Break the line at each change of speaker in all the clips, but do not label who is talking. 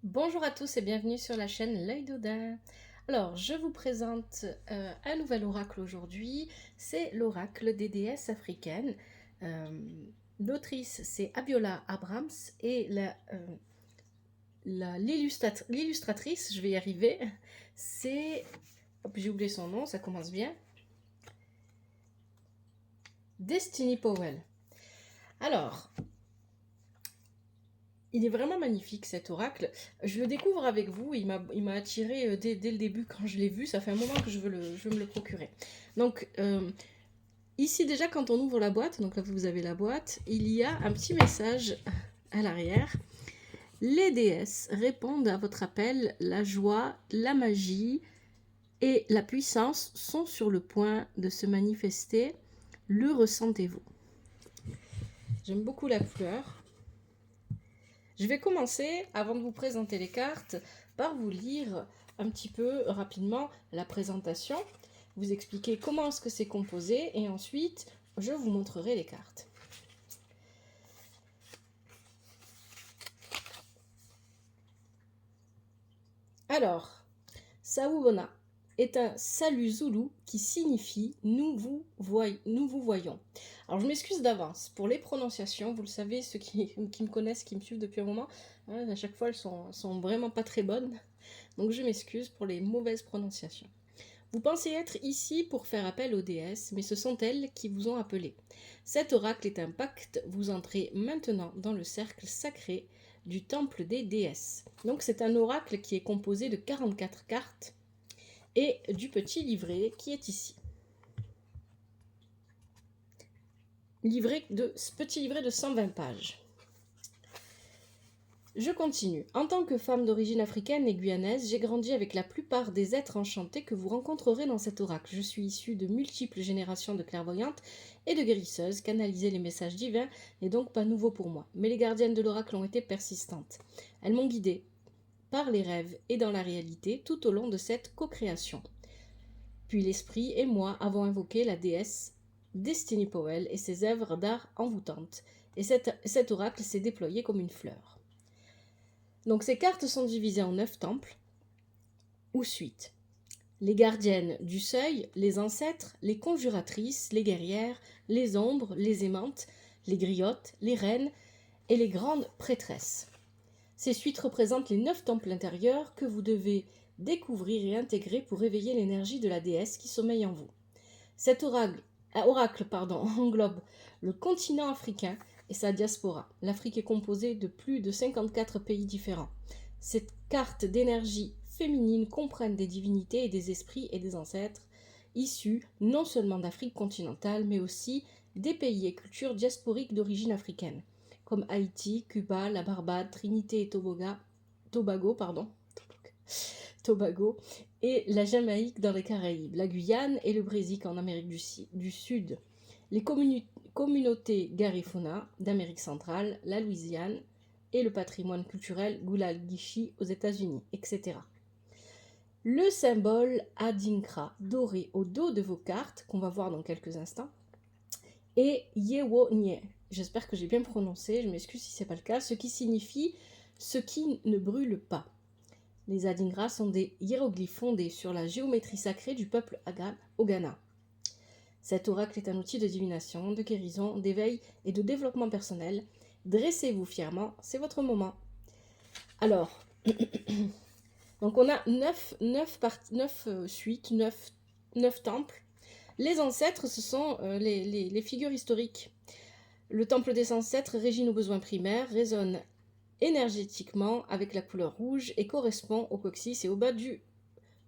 Bonjour à tous et bienvenue sur la chaîne L'œil d'Odin. Alors, je vous présente un nouvel oracle aujourd'hui. C'est l'oracle des déesses africaines. Euh, L'autrice, c'est Abiola Abrams et l'illustratrice, je vais y arriver, c'est... hop, j'ai oublié son nom, ça commence bien. Destiny Powell. Alors, il est vraiment magnifique cet oracle. Je le découvre avec vous. Il m'a attiré dès le début quand je l'ai vu. Ça fait un moment que je veux me le procurer. Donc, ici déjà, quand on ouvre la boîte, donc là vous avez la boîte, il y a un petit message à l'arrière. Les déesses répondent à votre appel. La joie, la magie et la puissance sont sur le point de se manifester. Le ressentez-vous? J'aime beaucoup la couleur. Je vais commencer, avant de vous présenter les cartes, par vous lire un petit peu rapidement la présentation, vous expliquer comment est-ce que c'est composé et ensuite je vous montrerai les cartes. Alors, Sawubona est un salut zoulou qui signifie nous vous voyons. Alors je m'excuse d'avance pour les prononciations, vous le savez, ceux qui me connaissent, qui me suivent depuis un moment, hein, à chaque fois elles sont vraiment pas très bonnes, donc je m'excuse pour les mauvaises prononciations. Vous pensez être ici pour faire appel aux déesses, mais ce sont elles qui vous ont appelé. Cet oracle est un pacte, vous entrez maintenant dans le cercle sacré du temple des déesses. Donc c'est un oracle qui est composé de 44 cartes et du petit livret qui est ici. Petit livret de 120 pages. Je continue. En tant que femme d'origine africaine et guyanaise, j'ai grandi avec la plupart des êtres enchantés que vous rencontrerez dans cet oracle. Je suis issue de multiples générations de clairvoyantes et de guérisseuses. Canaliser les messages divins n'est donc pas nouveau pour moi. Mais les gardiennes de l'oracle ont été persistantes. Elles m'ont guidée par les rêves et dans la réalité tout au long de cette co-création. Puis l'esprit et moi avons invoqué la déesse Destiny Powell et ses œuvres d'art envoûtantes. Et cet oracle s'est déployé comme une fleur. Donc ces cartes sont divisées en 9 temples ou suites. Les gardiennes du seuil, les ancêtres, les conjuratrices, les guerrières, les ombres, les aimantes, les griottes, les reines et les grandes prêtresses. Ces suites représentent les 9 temples intérieurs que vous devez découvrir et intégrer pour réveiller l'énergie de la déesse qui sommeille en vous. Cet oracle englobe le continent africain et sa diaspora. L'Afrique est composée de plus de 54 pays différents. Cette carte d'énergie féminine comprennent des divinités et des esprits et des ancêtres issus non seulement d'Afrique continentale, mais aussi des pays et cultures diasporiques d'origine africaine, comme Haïti, Cuba, la Barbade, Trinité et Tobago et la Jamaïque dans les Caraïbes, la Guyane et le Brésil en Amérique du Sud, les communautés Garifuna d'Amérique centrale, la Louisiane et le patrimoine culturel Gulal-Gishi aux États-Unis, etc. Le symbole Adinkra doré au dos de vos cartes, qu'on va voir dans quelques instants, est Yewonye. J'espère que j'ai bien prononcé, je m'excuse si ce n'est pas le cas, ce qui signifie ce qui ne brûle pas. Les Adingras sont des hiéroglyphes fondés sur la géométrie sacrée du peuple au Ghana. Cet oracle est un outil de divination, de guérison, d'éveil et de développement personnel. Dressez-vous fièrement, c'est votre moment. Alors, donc on a 9 suites, 9 temples. Les ancêtres, ce sont les figures historiques. Le temple des ancêtres régit nos besoins primaires, résonne énergétiquement avec la couleur rouge et correspond au coccyx et au bas du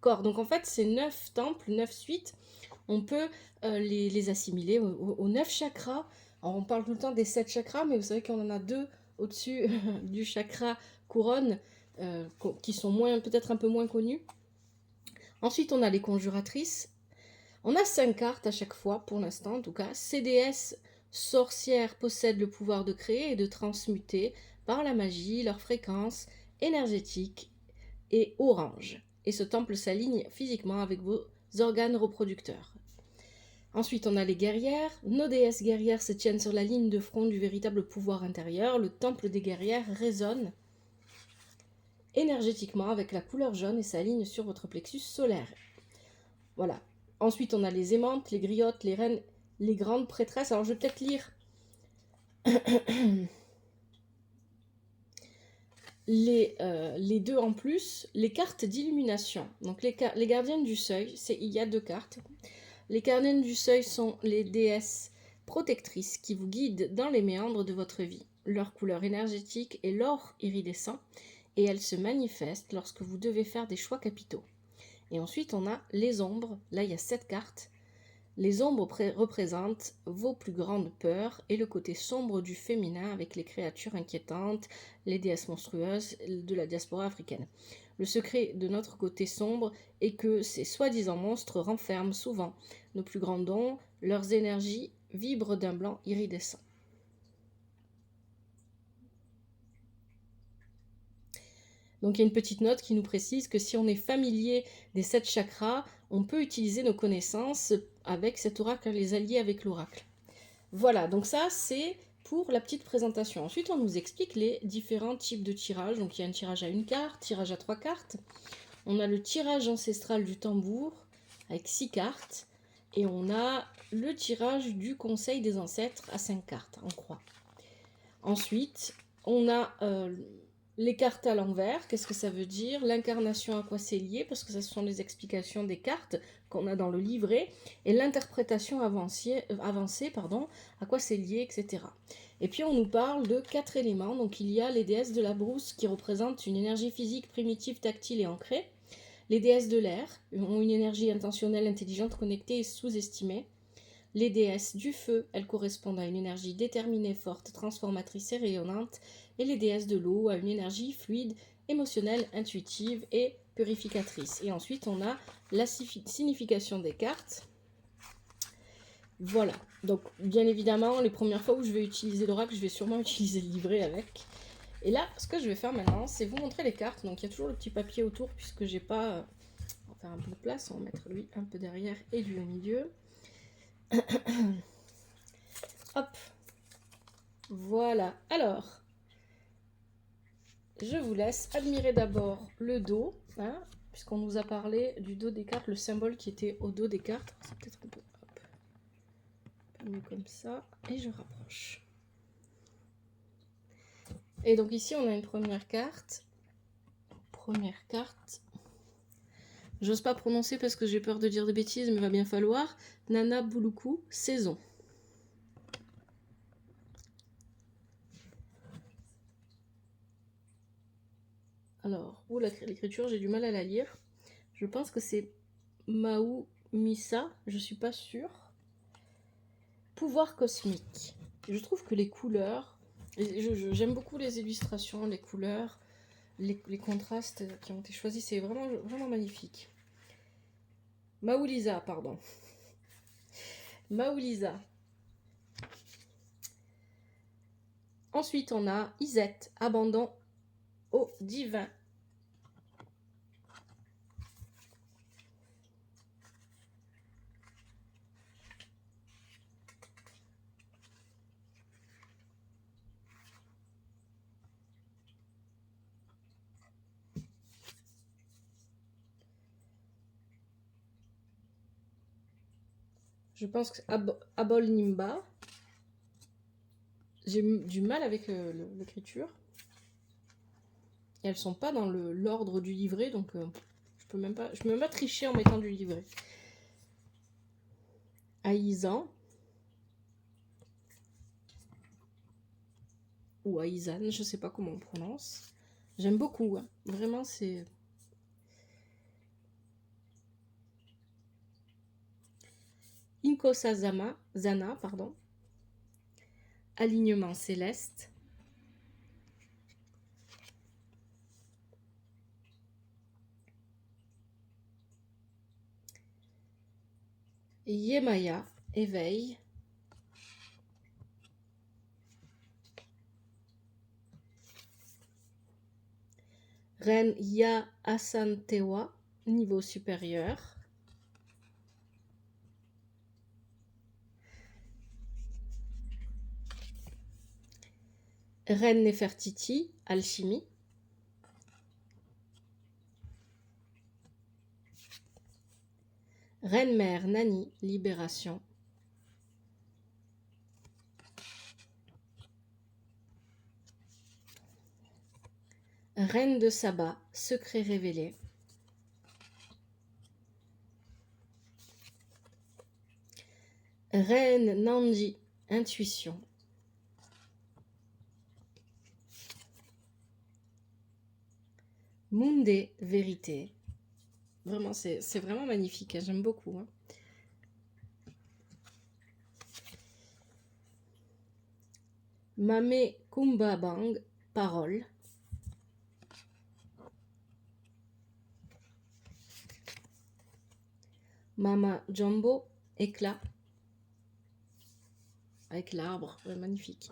corps. Donc en fait, ces 9 temples, 9 suites, on peut les assimiler aux 9 chakras. Alors, on parle tout le temps des 7 chakras, mais vous savez qu'on en a 2 au-dessus du chakra couronne qui sont peut-être un peu moins connus. Ensuite, on a les conjuratrices. On a 5 cartes à chaque fois, pour l'instant en tout cas. Ces déesses sorcières possèdent le pouvoir de créer et de transmuter par la magie leur fréquence énergétique et orange. Et ce temple s'aligne physiquement avec vos organes reproducteurs. Ensuite, on a les guerrières. Nos déesses guerrières se tiennent sur la ligne de front du véritable pouvoir intérieur. Le temple des guerrières résonne énergétiquement avec la couleur jaune et s'aligne sur votre plexus solaire. Voilà. Ensuite, on a les aimantes, les griottes, les reines, les grandes prêtresses. Alors, je vais peut-être lire les deux en plus, les cartes d'illumination. Donc, les gardiennes du seuil, il y a 2 cartes. Les gardiennes du seuil sont les déesses protectrices qui vous guident dans les méandres de votre vie. Leur couleur énergétique est l'or iridescent et elles se manifestent lorsque vous devez faire des choix capitaux. Et ensuite, on a les ombres. Là, il y a 7 cartes. Les ombres représentent vos plus grandes peurs et le côté sombre du féminin avec les créatures inquiétantes, les déesses monstrueuses de la diaspora africaine. Le secret de notre côté sombre est que ces soi-disant monstres renferment souvent nos plus grands dons, leurs énergies vibrent d'un blanc iridescent. Donc il y a une petite note qui nous précise que si on est familier des 7 chakras, on peut utiliser nos connaissances avec cet oracle, les allier avec l'oracle. Voilà, donc ça c'est pour la petite présentation. Ensuite on nous explique les différents types de tirages. Donc il y a un tirage à 1 carte, tirage à 3 cartes. On a le tirage ancestral du tambour avec 6 cartes. Et on a le tirage du conseil des ancêtres à 5 cartes en croix. Ensuite, on a les cartes à l'envers. Qu'est-ce que ça veut dire? L'incarnation, à quoi c'est lié? Parce que ce sont les explications des cartes qu'on a dans le livret. Et l'interprétation avancée, à quoi c'est lié, etc. Et puis on nous parle de 4 éléments. Donc il y a les déesses de la brousse qui représentent une énergie physique primitive, tactile et ancrée. Les déesses de l'air ont une énergie intentionnelle, intelligente, connectée et sous-estimée. Les déesses du feu, elles correspondent à une énergie déterminée, forte, transformatrice et rayonnante. Et les déesses de l'eau à une énergie fluide, émotionnelle, intuitive et purificatrice. Et ensuite, on a la signification des cartes. Voilà. Donc, bien évidemment, les premières fois où je vais utiliser l'oracle, je vais sûrement utiliser le livret avec. Et là, ce que je vais faire maintenant, c'est vous montrer les cartes. Donc, il y a toujours le petit papier autour, puisque j'ai pas... On va faire un peu de place, on va mettre lui un peu derrière et lui au milieu. Hop. Voilà. Alors, je vous laisse admirer d'abord le dos, hein, puisqu'on nous a parlé du dos des cartes, le symbole qui était au dos des cartes. C'est peut-être un peu, mieux comme ça. Et je rapproche. Et donc ici, on a une première carte. Première carte. J'ose pas prononcer parce que j'ai peur de dire des bêtises, mais il va bien falloir. Nana Buluku, saison. Alors, l'écriture, j'ai du mal à la lire. Je pense que c'est Maou Missa, je suis pas sûre. Pouvoir cosmique. Je trouve que les couleurs, j'aime beaucoup les illustrations, les couleurs, les contrastes qui ont été choisis, c'est vraiment, vraiment magnifique. Maoulisa, pardon. Maoulisa. Ensuite, on a Isette, abandon au divin. Je pense que c'est Abol Nimba. J'ai du mal avec l'écriture. Et elles sont pas dans l'ordre du livret, donc je peux même pas tricher en mettant du livret. Aïzan. Ou Aïzan, je sais pas comment on prononce. J'aime beaucoup, hein. Vraiment c'est... Inkosa Zana, pardon. Alignement céleste. Yemaya, éveil. Reine Ya Asantewa, niveau supérieur. Reine Nefertiti, alchimie. Reine-mère Nani, libération. Reine de Saba, secret révélé. Reine Nandi, intuition. Munde, vérité. Vraiment, c'est vraiment magnifique, hein, j'aime beaucoup. Hein. Mame Kumba Bang, parole. Mama Jumbo, éclat. Avec l'arbre, ouais, magnifique.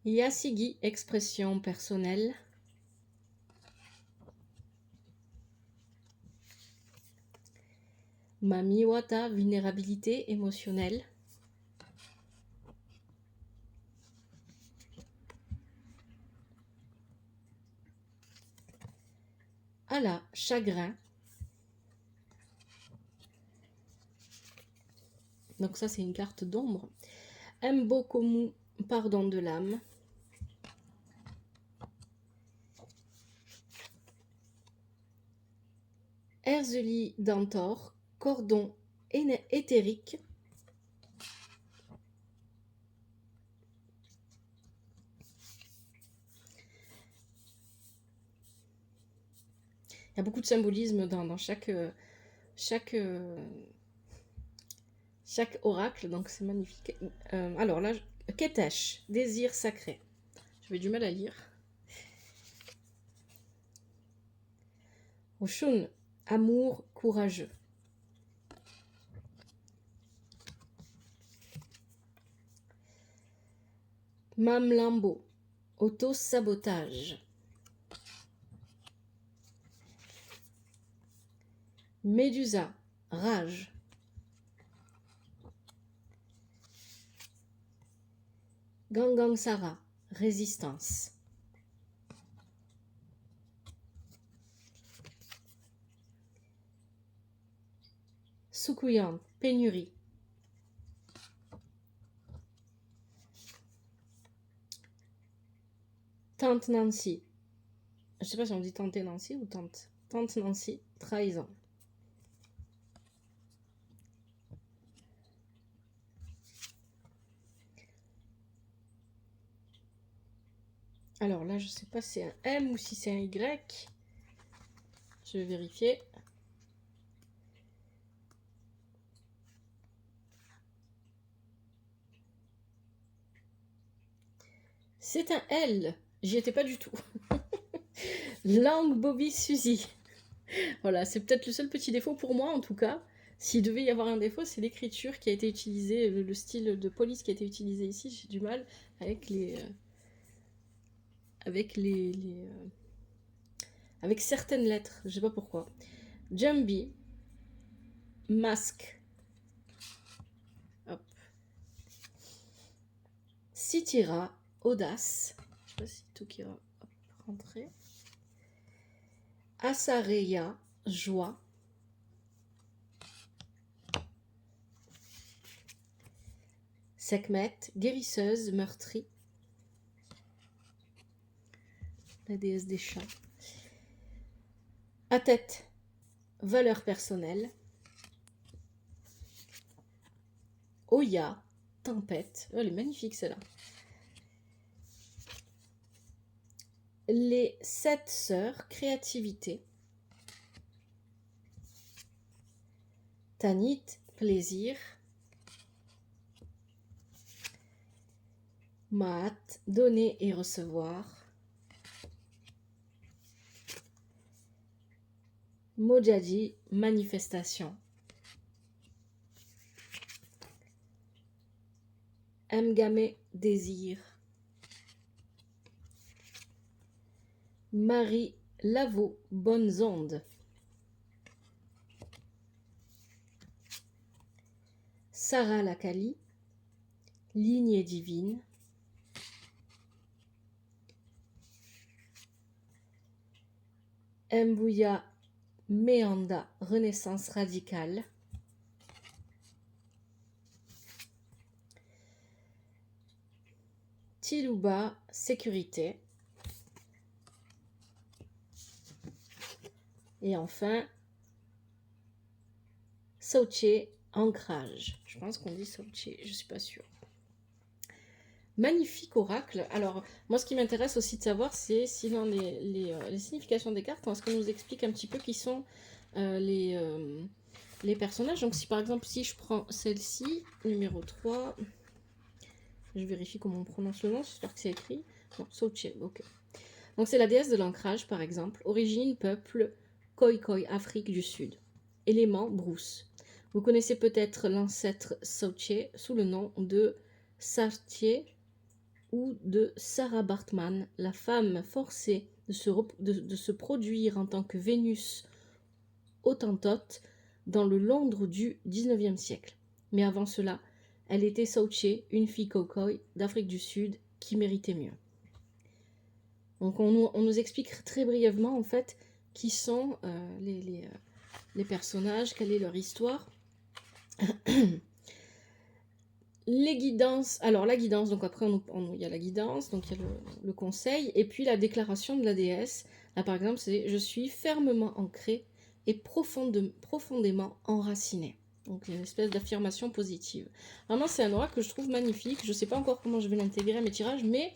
Yasigi, expression personnelle. Mami Wata, vulnérabilité émotionnelle. Ala, chagrin. Donc ça, c'est une carte d'ombre. Mbokomu, pardon de l'âme. Erzeli d'Antor, cordon éthérique. Il y a beaucoup de symbolisme dans chaque oracle, donc c'est magnifique. Alors là, Ketesh, désir sacré. J'avais du mal à lire. Oshun, amour courageux. Mamlambo, auto-sabotage. Médusa, rage. Gangansara, résistance. Sukuyan, pénurie. Tante Nancy. Je sais pas si on dit tante Nancy ou tante. Tante Nancy, trahison. Alors là, je sais pas si c'est un M ou si c'est un Y. Je vais vérifier. C'est un L. J'y étais pas du tout. Langue Bobby Suzy. Voilà, c'est peut-être le seul petit défaut pour moi en tout cas. S'il devait y avoir un défaut, c'est l'écriture qui a été utilisée, le style de police qui a été utilisé ici. J'ai du mal avec avec certaines lettres. Je sais pas pourquoi. Jambi, masque. Hop. Sitira, audace. Je sais pas si tout qui va rentrer. Asareya, joie. Sekhmet, guérisseuse, meurtrie. La déesse des chats. Atet, valeur personnelle. Oya, tempête. Oh, elle est magnifique celle-là. Les 7 sœurs, créativité. Tanit, plaisir. Maat, donner et recevoir. Mojadi, manifestation. Mgame, désir. Marie Lavaux, bonnes ondes. Sarah Lakali, lignée divine. Mbuya Meanda, renaissance radicale. Tiluba, sécurité. Et enfin, Sauche, ancrage. Je pense qu'on dit Sauche, je suis pas sûre. Magnifique oracle. Alors, moi, ce qui m'intéresse aussi de savoir, c'est si dans les significations des cartes, est-ce qu'on nous explique un petit peu qui sont les personnages. Donc, si par exemple, si je prends celle-ci, numéro 3, je vérifie comment on prononce le nom, j'espère que c'est écrit. Non, Sauche, ok. Donc, c'est la déesse de l'ancrage, par exemple. Origine, peuple, Khoi, Afrique du Sud. Élément, brousse. Vous connaissez peut-être l'ancêtre Sauche sous le nom de Sartier ou de Sarah Bartman, la femme forcée de se produire en tant que Vénus Hottentote dans le Londres du XIXe siècle. Mais avant cela, elle était Sauche, une fille Khoikhoi d'Afrique du Sud qui méritait mieux. Donc on nous explique très brièvement en fait qui sont les personnages, quelle est leur histoire. Les guidances, alors la guidance, donc après il y a la guidance, donc il y a le conseil, et puis la déclaration de la déesse. Là par exemple c'est « Je suis fermement ancrée et profondément enracinée ». Donc il y a une espèce d'affirmation positive. Vraiment c'est un oracle que je trouve magnifique, je ne sais pas encore comment je vais l'intégrer à mes tirages, mais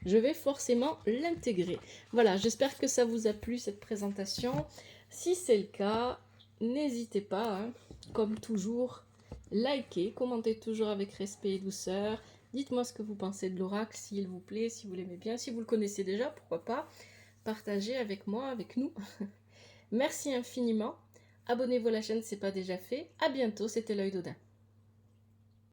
je vais forcément l'intégrer. Voilà, j'espère que ça vous a plu cette présentation. Si c'est le cas, n'hésitez pas, hein, comme toujours, likez, commentez toujours avec respect et douceur. Dites-moi ce que vous pensez de l'oracle, s'il vous plaît, si vous l'aimez bien. Si vous le connaissez déjà, pourquoi pas, partagez avec moi, avec nous. Merci infiniment. Abonnez-vous à la chaîne si ce n'est pas déjà fait. À bientôt, c'était l'œil d'Odin.